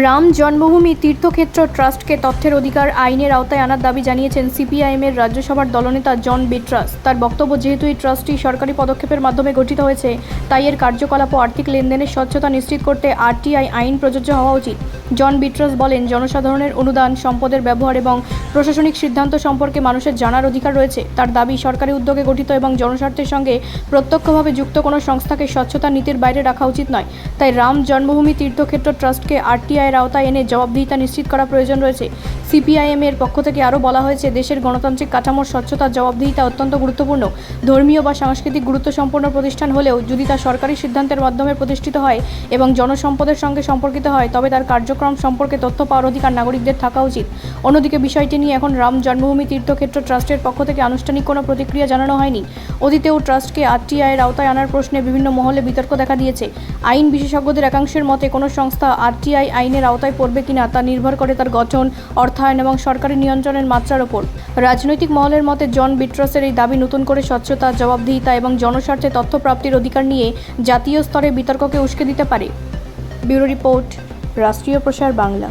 রাম জন্মভূমি তীর্থক্ষেত্র ট্রাস্টকে তথ্যের অধিকার আইনের আওতায় আনার দাবি জানিয়েছেন সিপিআইএমের রাজ্যসভার দলনেতা জন বিট্রাস। তার বক্তব্য, যেহেতু এই ট্রাস্টটি সরকারি পদক্ষেপের মাধ্যমে গঠিত হয়েছে, তাই এর কার্যকলাপ ও আর্থিক লেনদেনের স্বচ্ছতা নিশ্চিত করতে আরটিআই আইন প্রযোজ্য হওয়া উচিত। জন বিট্রাস বলেন, জনসাধারণের অনুদান, সম্পদের ব্যবহার এবং প্রশাসনিক সিদ্ধান্ত সম্পর্কে মানুষের জানার অধিকার রয়েছে। তার দাবি, সরকারি উদ্যোগে গঠিত এবং জনস্বার্থের সঙ্গে প্রত্যক্ষভাবে যুক্ত কোনো সংস্থাকে স্বচ্ছতা নীতির বাইরে রাখা উচিত নয়। তাই রাম জন্মভূমি তীর্থক্ষেত্র ট্রাস্টকে আরটিআই এর আওতায় এনে জবাবদিহিতা নিশ্চিত করা প্রয়োজন রয়েছে। সিপিআইএম এর পক্ষ থেকে আরও বলা হয়েছে, দেশের গণতান্ত্রিক কাঠামোর স্বচ্ছতা জবাবদিহিতা অত্যন্ত গুরুত্বপূর্ণ। ধর্মীয় বা সাংস্কৃতিক গুরুত্ব সম্পন্ন প্রতিষ্ঠান হলেও যদি তা সরকারি সিদ্ধান্তের মাধ্যমে প্রতিষ্ঠিত হয় এবং জনসম্পদের সঙ্গে সম্পর্কিত হয়, তবে তার কার্যক্রম সম্পর্কে তথ্য পাওয়ার অধিকার নাগরিকদের থাকা উচিত। অন্যদিকে বিষয়টি নিয়ে এখন রাম জন্মভূমি তীর্থক্ষেত্র ট্রাস্টের পক্ষ থেকে আনুষ্ঠানিক কোনো প্রতিক্রিয়া জানানো হয়নি। অতীতেও ট্রাস্টকে আরটিআই এর আওতায় আনার প্রশ্নে বিভিন্ন মহলে বিতর্ক দেখা দিয়েছে। আইন বিশেষজ্ঞদের একাংশের মতে, কোনো সংস্থা আরটিআই আইনের আওতায় পড়বে কিনা তা নির্ভর করে তার গঠন, অর্থায়ন এবং সরকারি নিয়ন্ত্রণের মাত্রার ওপর। রাজনৈতিক মহলের মতে, জন বিট্রাসের এই দাবি নতুন করে স্বচ্ছতা, জবাবদিহিতা এবং জনস্বার্থে তথ্য প্রাপ্তির অধিকার নিয়ে জাতীয় স্তরে বিতর্ককে উস্কে দিতে পারে। ব্যুরো রিপোর্ট, রাষ্ট্রীয় প্রসার বাংলা।